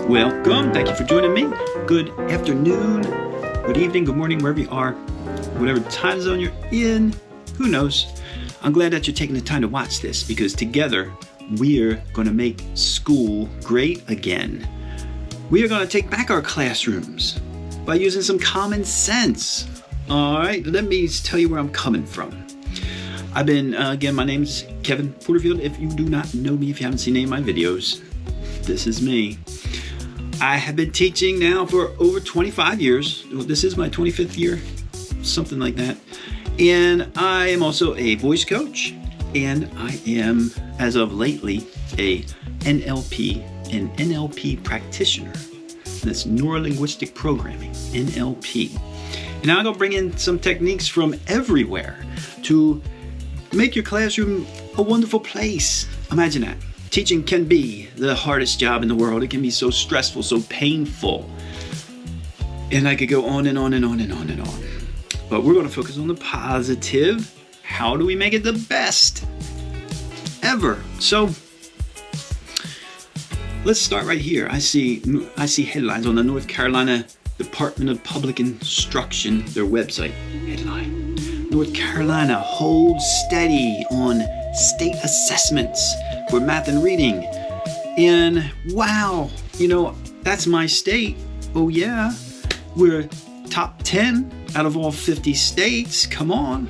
Welcome. Thank you for joining me. Good afternoon, good evening, good morning, wherever you are, whatever time zone you're in, who knows. I'm glad that you're taking the time to watch this because together we're going to make school great again. We are going to take back our classrooms by using some common sense. All right, let me tell you where I'm coming from. Again, my name's Kevin Porterfield. If you do not know me, if you haven't seen any of my videos, this is me. I have been teaching now for over 25 years. This is my 25th year, something like that. And I am also a voice coach, and I am, as of lately, a NLP practitioner. That's Neuro-Linguistic Programming, NLP. And I'm going to bring in some techniques from everywhere to make your classroom a wonderful place. Imagine that. Teaching can be the hardest job in the world. It can be so stressful, so painful. And I could go on and on and on and on and on. But we're going to focus on the positive. How do we make it the best ever? So let's start right here. I see headlines on the North Carolina Department of Public Instruction, their website headline. North Carolina holds steady on state assessments for math and reading. And wow, that's my state. Oh yeah, we're top 10 out of all 50 states. Come on.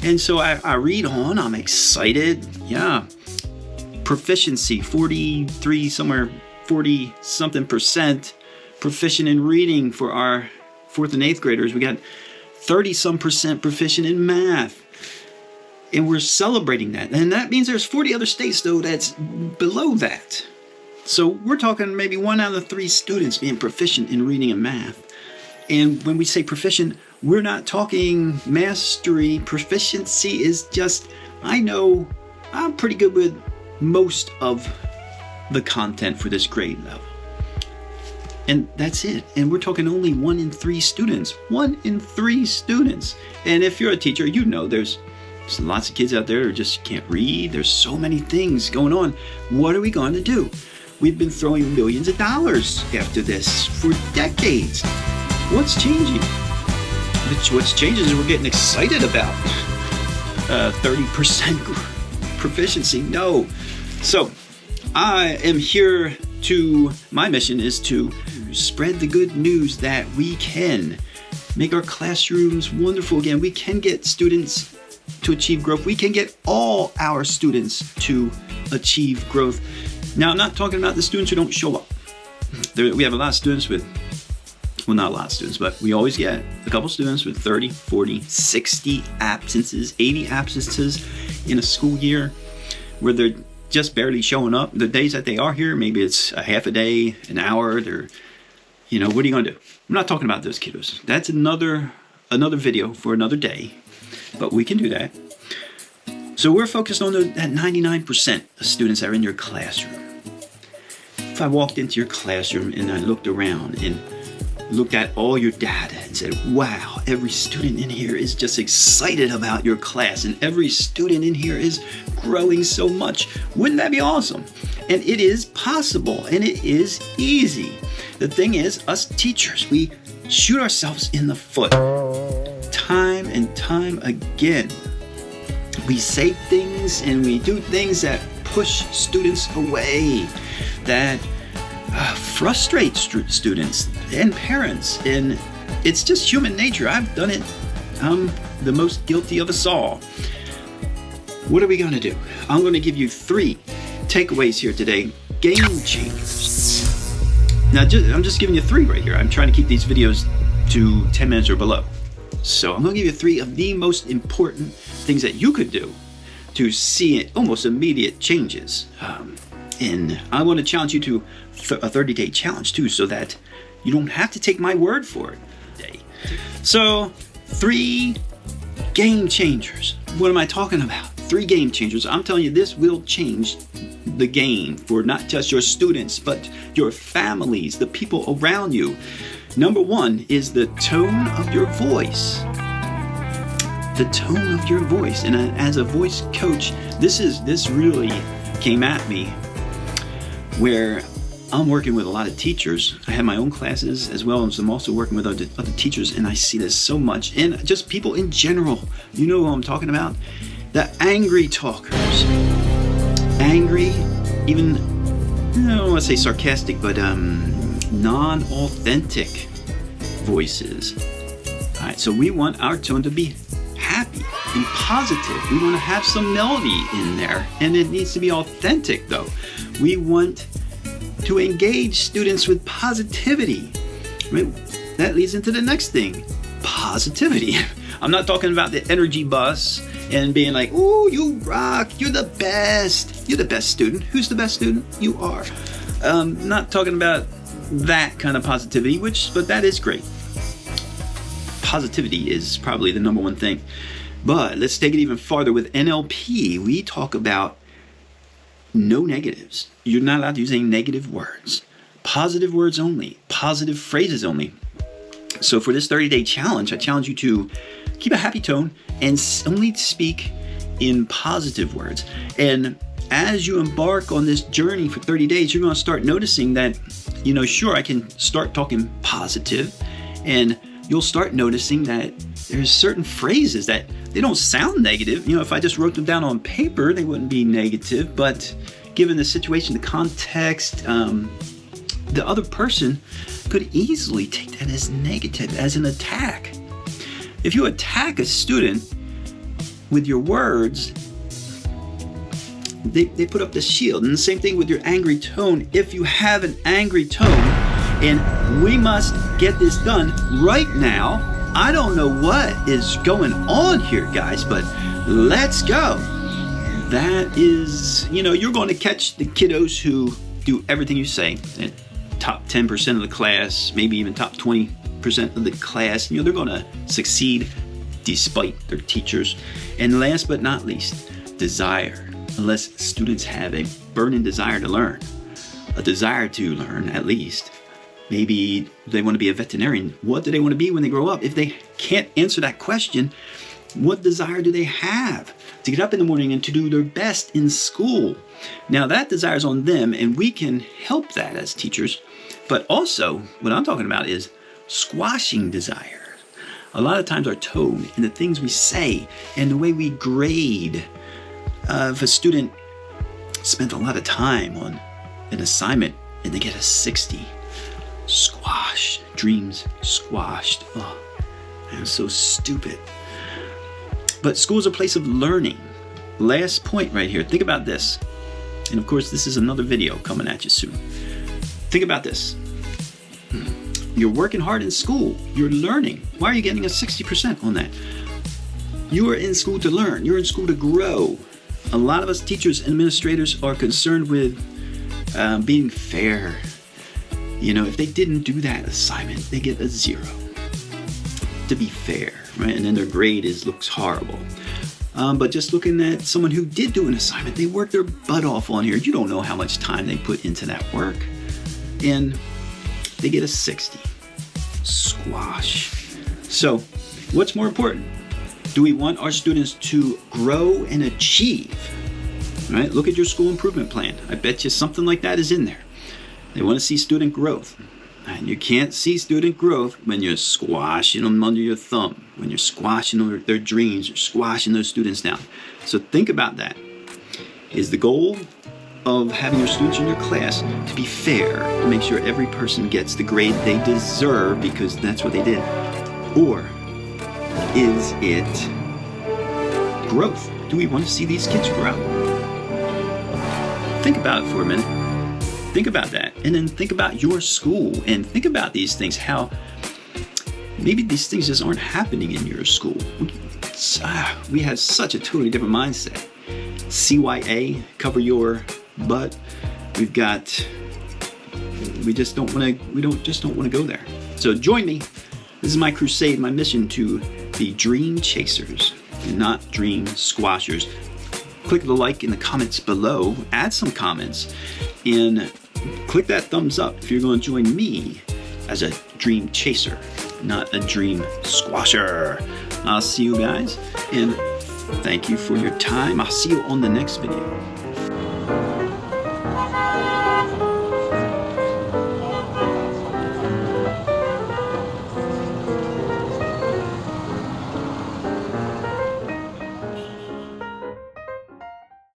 And so I read on, I'm excited. Yeah. Proficiency, 40 something percent proficient in reading for our 4th and 8th graders. We got 30 some percent proficient in math. And we're celebrating that. And that means there's 40 other states, though, that's below that. So we're talking maybe 1 out of 3 students being proficient in reading and math. And when we say proficient, we're not talking mastery. Proficiency is just, I know I'm pretty good with most of the content for this grade level. And that's it. And we're talking only 1 in 3 students. 1 in 3 students. And if you're a teacher, there's lots of kids out there who just can't read. There's so many things going on. What are we going to do? We've been throwing millions of dollars after this for decades. What's changing? What's changing is we're getting excited about 30% proficiency. No. So I am here my mission is to spread the good news that we can make our classrooms wonderful again. We can get students to achieve growth. We can get all our students to achieve growth. Now, I'm not talking about the students who don't show up. We have a lot of students not a lot of students, but we always get a couple students with 30, 40, 60 absences, 80 absences in a school year where they're just barely showing up. The days that they are here, maybe it's a half a day, an hour. What are you going to do? I'm not talking about those kiddos. That's another video for another day. But we can do that. So we're focused on that 99% of students that are in your classroom. If I walked into your classroom and I looked around and looked at all your data and said, wow, every student in here is just excited about your class and every student in here is growing so much. Wouldn't that be awesome? And it is possible and it is easy. The thing is, us teachers, we shoot ourselves in the foot. Time and time again, we say things and we do things that push students away, that frustrate students and parents, and it's just human nature. I've done it. I'm the most guilty of us all. What are we going to do? I'm going to give you 3 takeaways here today. Game changers. Now, I'm just giving you 3 right here. I'm trying to keep these videos to 10 minutes or below. So I'm going to give you 3 of the most important things that you could do to see almost immediate changes. And I want to challenge you to a 30-day challenge too, so that you don't have to take my word for it. So 3 game changers. What am I talking about? 3 game changers. I'm telling you, this will change the game for not just your students, but your families, the people around you. Number 1 is the tone of your voice. The tone of your voice. And as a voice coach, this really came at me where I'm working with a lot of teachers. I have my own classes as well as I'm also working with other teachers, and I see this so much. And just people in general. You know who I'm talking about? The angry talkers. Angry, even, I don't want to say sarcastic, but non-authentic voices. All right, so we want our tone to be happy and positive. We want to have some melody in there, and it needs to be authentic though. We want to engage students with positivity. Right? That leads into the next thing, positivity. I'm not talking about the energy bus and being like, "Ooh, you rock, you're the best. You're the best student." Who's the best student? You are. Not talking about that kind of positivity, but that is great. Positivity is probably the number 1 thing. But let's take it even farther. With NLP, we talk about no negatives. You're not allowed to use any negative words. Positive words only. Positive phrases only. So for this 30-day challenge, I challenge you to keep a happy tone and only speak in positive words. And as you embark on this journey for 30 days, you're going to start noticing that, sure, I can start talking positive, and you'll start noticing that there's certain phrases that they don't sound negative. If I just wrote them down on paper, they wouldn't be negative. But given the situation, the context, the other person could easily take that as negative, as an attack. If you attack a student with your words, they put up this shield. And the same thing with your angry tone. If you have an angry tone, and we must get this done right now. I don't know what is going on here, guys, but let's go. That is, you're going to catch the kiddos who do everything you say. And top 10% of the class, maybe even top 20% of the class, they're going to succeed despite their teachers. And last but not least, desire. Unless students have a burning desire to learn, a desire to learn at least. Maybe they want to be a veterinarian. What do they want to be when they grow up? If they can't answer that question, what desire do they have to get up in the morning and to do their best in school? Now that desire is on them, and we can help that as teachers. But also, what I'm talking about is squashing desire. A lot of times our tone and the things we say and the way we grade. If a student spent a lot of time on an assignment and they get a 60, squash, dreams squashed. Oh, I'm so stupid. But school is a place of learning. Last point right here. Think about this. And of course, this is another video coming at you soon. Think about this. You're working hard in school. You're learning. Why are you getting a 60% on that? You are in school to learn. You're in school to grow. A lot of us teachers and administrators are concerned with being fair. If they didn't do that assignment, they get a 0. To be fair, right? And then their grade looks horrible. But just looking at someone who did do an assignment, they worked their butt off on here. You don't know how much time they put into that work. And they get a 60. Squash. So, what's more important? Do we want our students to grow and achieve? Right? Look at your school improvement plan. I bet you something like that is in there. They want to see student growth. And you can't see student growth when you're squashing them under your thumb, when you're squashing their dreams, you're squashing those students down. So think about that. Is the goal of having your students in your class to be fair, to make sure every person gets the grade they deserve because that's what they did? Or is it growth? Do we want to see these kids grow? Think about it for a minute. Think about that. And then think about your school and think about these things, how maybe these things just aren't happening in your school. We have such a totally different mindset. CYA, cover your butt. We just don't want to go there. So join me. This is my crusade, my mission to be dream chasers and not dream squashers. click the like in the comments below, add some comments, and click that thumbs up if you're going to join me as a dream chaser, not a dream squasher. I'll see you guys, and thank you for your time. I'll see you on the next video.